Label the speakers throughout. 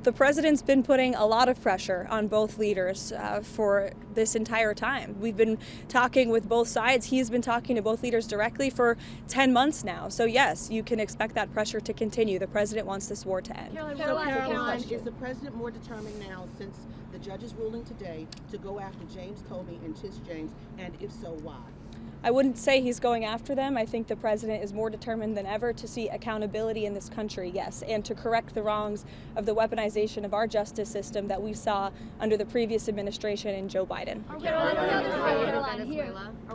Speaker 1: The president's been putting a lot of pressure on both leaders for this entire time. We've been talking with both sides. He's been talking to both leaders directly for 10 months now. So yes, you can expect that pressure to continue. The president wants this war to end.
Speaker 2: Karoline, is the president more determined now, since the judge's ruling today, to go after James Comey and Tish James, and if so, why?
Speaker 1: I wouldn't say he's going after them. I think the president is more determined than ever to see accountability in this country, yes, and to correct the wrongs of the weaponization of our justice system that we saw under the previous administration and Joe Biden.
Speaker 3: Are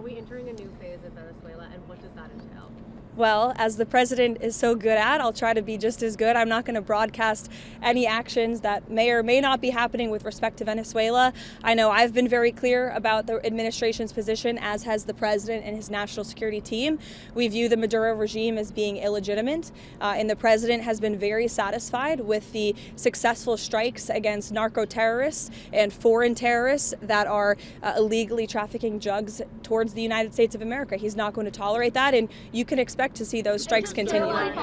Speaker 3: we entering a new phase of Venezuela, and what does that entail?
Speaker 1: Well, as the president is so good at, I'll try to be just as good. I'm not going to broadcast any actions that may or may not be happening with respect to Venezuela. I know I've been very clear about the administration's position, as has the president and his national security team. We view the Maduro regime as being illegitimate, and the president has been very satisfied with the successful strikes against narco-terrorists and foreign terrorists that are illegally trafficking drugs towards the United States of America. He's not going to tolerate that, and you can expect to see those strikes continue.
Speaker 3: What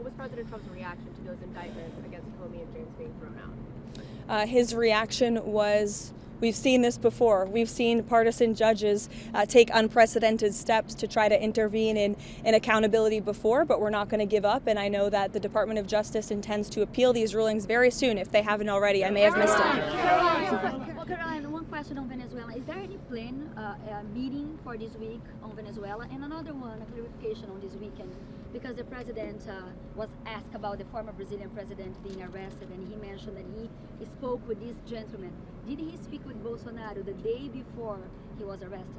Speaker 3: was President Trump's reaction to those indictments against Comey and James being thrown out?
Speaker 1: His reaction was, we've seen this before. We've seen partisan judges take unprecedented steps to try to intervene in accountability before, but we're not going to give up. And I know that the Department of Justice intends to appeal these rulings very soon, if they haven't already. I may have missed it.
Speaker 4: Caroline, one question on Venezuela. Is there any planned meeting for this week on Venezuela? And another one, a clarification on this weekend, because the president was asked about the former Brazilian president being arrested, and he mentioned that he spoke with this gentleman. Did he speak with Bolsonaro the day before he was arrested?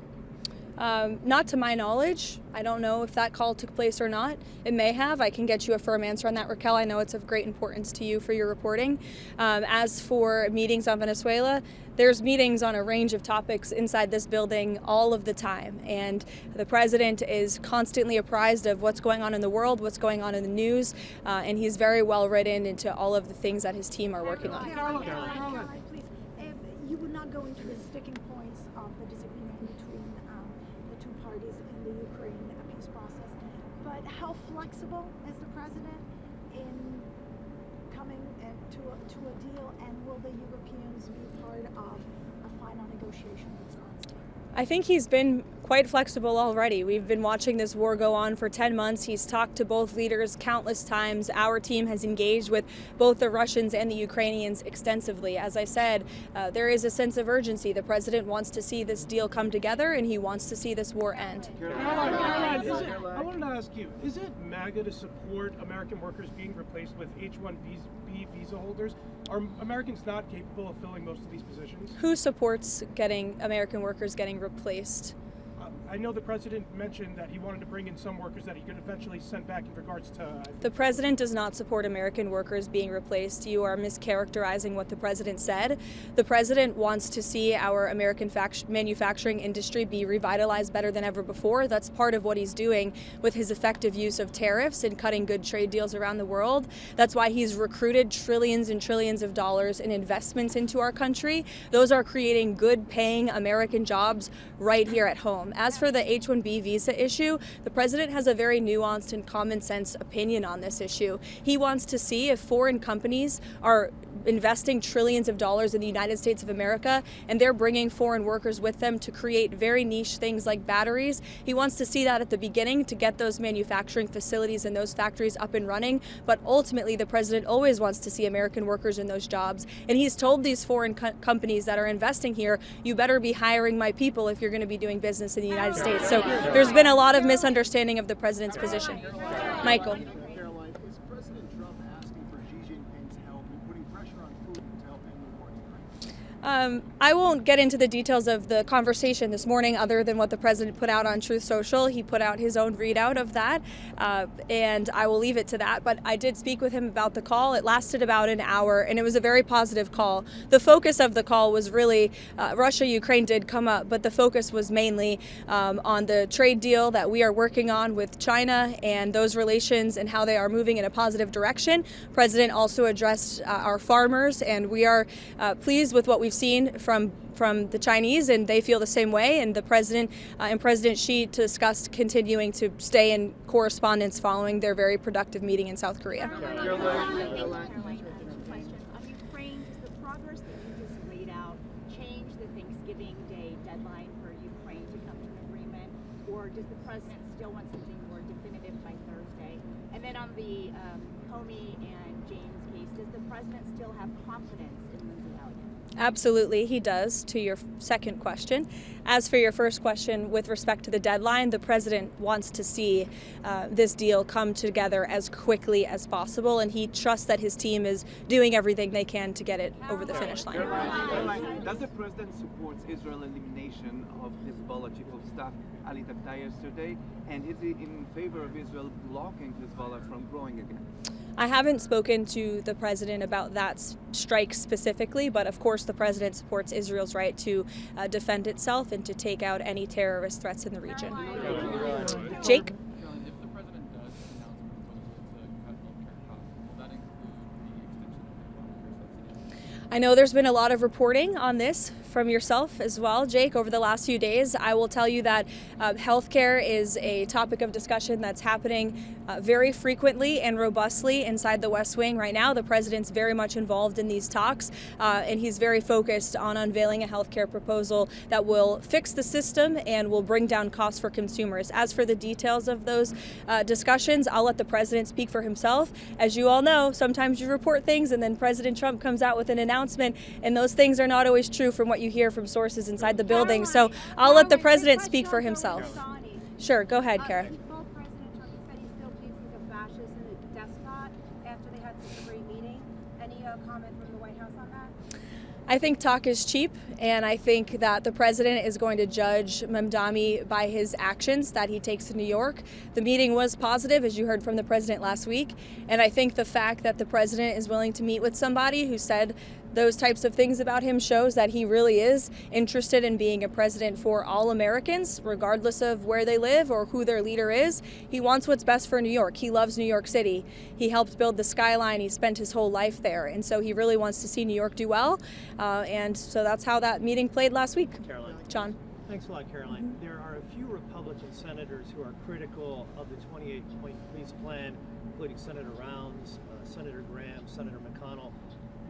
Speaker 1: Not to my knowledge. I don't know if that call took place or not. It may have. I can get you a firm answer on that, Raquel. I know it's of great importance to you for your reporting. As for meetings on Venezuela, there's meetings on a range of topics inside this building all of the time. And the president is constantly apprised of what's going on in the world, what's going on in the news, and he's very well written into all of the things that his team are working on.
Speaker 5: Caroline, please. You would not go into the sticking points of the disagreement between the two parties in the Ukraine peace process, but how flexible is the president in coming to a deal, and will the Europeans be part of a final negotiation with Zelensky?
Speaker 1: I think he's been quite flexible already. We've been watching this war go on for 10 months. He's talked to both leaders countless times. Our team has engaged with both the Russians and the Ukrainians extensively. As I said, there is a sense of urgency. The president wants to see this deal come together, and he wants to see this war end.
Speaker 6: I wanted to ask you, is it MAGA to support American workers being replaced with H-1B visa holders? Are Americans not capable of filling most of these positions?
Speaker 1: Who supports getting American workers getting replaced?
Speaker 6: I know the president mentioned that he wanted to bring in some workers that he could eventually send back in regards to...
Speaker 1: The president does not support American workers being replaced. You are mischaracterizing what the president said. The president wants to see our American manufacturing industry be revitalized better than ever before. That's part of what he's doing with his effective use of tariffs and cutting good trade deals around the world. That's why he's recruited trillions and trillions of dollars in investments into our country. Those are creating good paying American jobs right here at home. As for the H-1B visa issue, the president has a very nuanced and common sense opinion on this issue. He wants to see if foreign companies are investing trillions of dollars in the United States of America, and they're bringing foreign workers with them to create very niche things like batteries. He wants to see that at the beginning to get those manufacturing facilities and those factories up and running, but ultimately the president always wants to see American workers in those jobs, and he's told these foreign companies that are investing here, you better be hiring my people if you're going to be doing business in the United States. So there's been a lot of misunderstanding of the president's position. Michael.
Speaker 7: Caroline, is President Trump asking for Xi Jinping's help in putting pressure on Putin to help end the war in Ukraine?
Speaker 1: I won't get into the details of the conversation this morning other than what the president put out on Truth Social. He put out his own readout of that, and I will leave it to that. But I did speak with him about the call. It lasted about an hour, and it was a very positive call. The focus of the call was really Russia-Ukraine did come up, but the focus was mainly on the trade deal that we are working on with China and those relations and how they are moving in a positive direction. The president also addressed our farmers, and we are pleased with what we've seen from the Chinese, and they feel the same way. And the president and President Xi discussed continuing to stay in correspondence following their very productive meeting in South Korea.
Speaker 8: Ukraine, does the progress that you just laid out change the Thanksgiving Day deadline for Ukraine to come to an agreement, or does the president still want something more definitive by Thursday? And then on the Comey and James case, does the president still have confidence in Lindsay Elliott?
Speaker 1: Absolutely, he does, to your second question. As for your first question, with respect to the deadline, the president wants to see this deal come together as quickly as possible, and he trusts that his team is doing everything they can to get it over the finish line.
Speaker 9: Does the president support Israel's elimination of Hezbollah chief of staff Ali Dabda yesterday, and is he in favor of Israel blocking Hezbollah from growing again?
Speaker 1: I haven't spoken to the president about that strike specifically, but of course the president supports Israel's right to defend itself and to take out any terrorist threats in the region. Jake?
Speaker 10: Caroline, if the president does announce a proposal to cut healthcare costs, will that include the extension of the welfare subsidy?
Speaker 1: I know there's been a lot of reporting on this from yourself as well, Jake, over the last few days. I will tell you that healthcare is a topic of discussion that's happening very frequently and robustly inside the West Wing right now. The president's very much involved in these talks, and he's very focused on unveiling a healthcare proposal that will fix the system and will bring down costs for consumers. As for the details of those discussions, I'll let the president speak for himself. As you all know, sometimes you report things and then President Trump comes out with an announcement, and those things are not always true from what you hear from sources inside the building. So I'll let the president speak for himself. Sure, go ahead, Kara.
Speaker 11: President Trump said he still believes he's a fascist and a despot after they had such a great meeting. Any comment from the White House on that?
Speaker 1: I think talk is cheap, and I think that the president is going to judge Mamdani by his actions that he takes to New York. The meeting was positive, as you heard from the president last week, and I think the fact that the president is willing to meet with somebody who said those types of things about him shows that he really is interested in being a president for all Americans, regardless of where they live or who their leader is. He wants what's best for New York. He loves New York City. He helped build the skyline. He spent his whole life there. And so he really wants to see New York do well. And so that's how that meeting played last week.
Speaker 12: Caroline.
Speaker 1: John.
Speaker 12: Thanks a lot, Caroline. There are a few Republican senators who are critical of the 28-point police plan, including Senator Rounds, Senator Graham, Senator McConnell.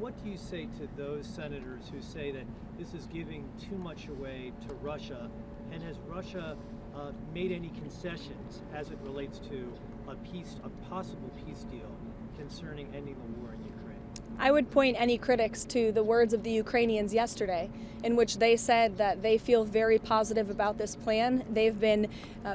Speaker 12: What do you say to those senators who say that this is giving too much away to Russia? And has Russia made any concessions as it relates to a possible peace deal concerning ending the war in Ukraine?
Speaker 1: I would point any critics to the words of the Ukrainians yesterday, in which they said that they feel very positive about this plan. They've been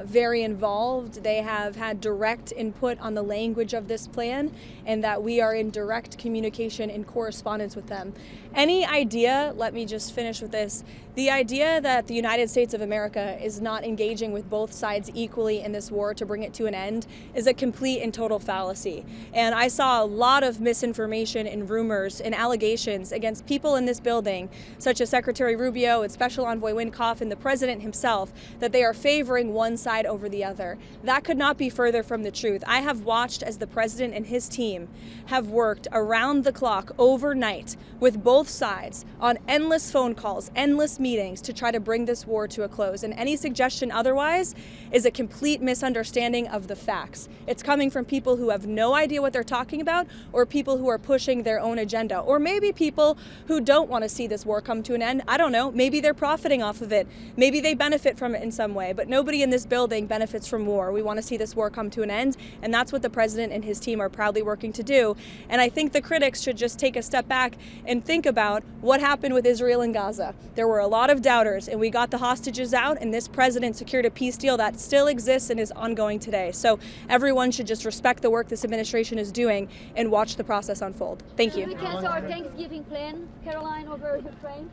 Speaker 1: very involved. They have had direct input on the language of this plan, and that we are in direct communication and correspondence with them. Any idea, let me just finish with this, the idea that the United States of America is not engaging with both sides equally in this war to bring it to an end is a complete and total fallacy. And I saw a lot of misinformation and rumors and allegations against people in this building, such as Secretary Rubio and Special Envoy Wynkoff and the President himself, that they are favoring one side over the other. That could not be further from the truth. I have watched as the President and his team have worked around the clock overnight with both sides on endless phone calls, endless meetings to try to bring this war to a close. And any suggestion otherwise is a complete misunderstanding of the facts. It's coming from people who have no idea what they're talking about, or people who are pushing their own agenda, or maybe people who don't want to see this war come to an end. I don't know. Maybe they're profiting off of it. Maybe they benefit from it in some way, but nobody in this building benefits from war. We want to see this war come to an end, and that's what the president and his team are proudly working to do. And I think the critics should just take a step back and think about what happened with Israel and Gaza. There were a lot of doubters, and we got the hostages out, and this president secured a peace deal that still exists and is ongoing today. So everyone should just respect the work this administration is doing and watch the process unfold. Thank you.
Speaker 4: Can we cancel our Thanksgiving plan, Caroline, over Ukraine?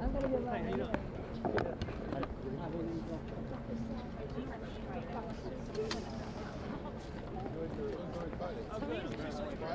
Speaker 4: I'm gonna get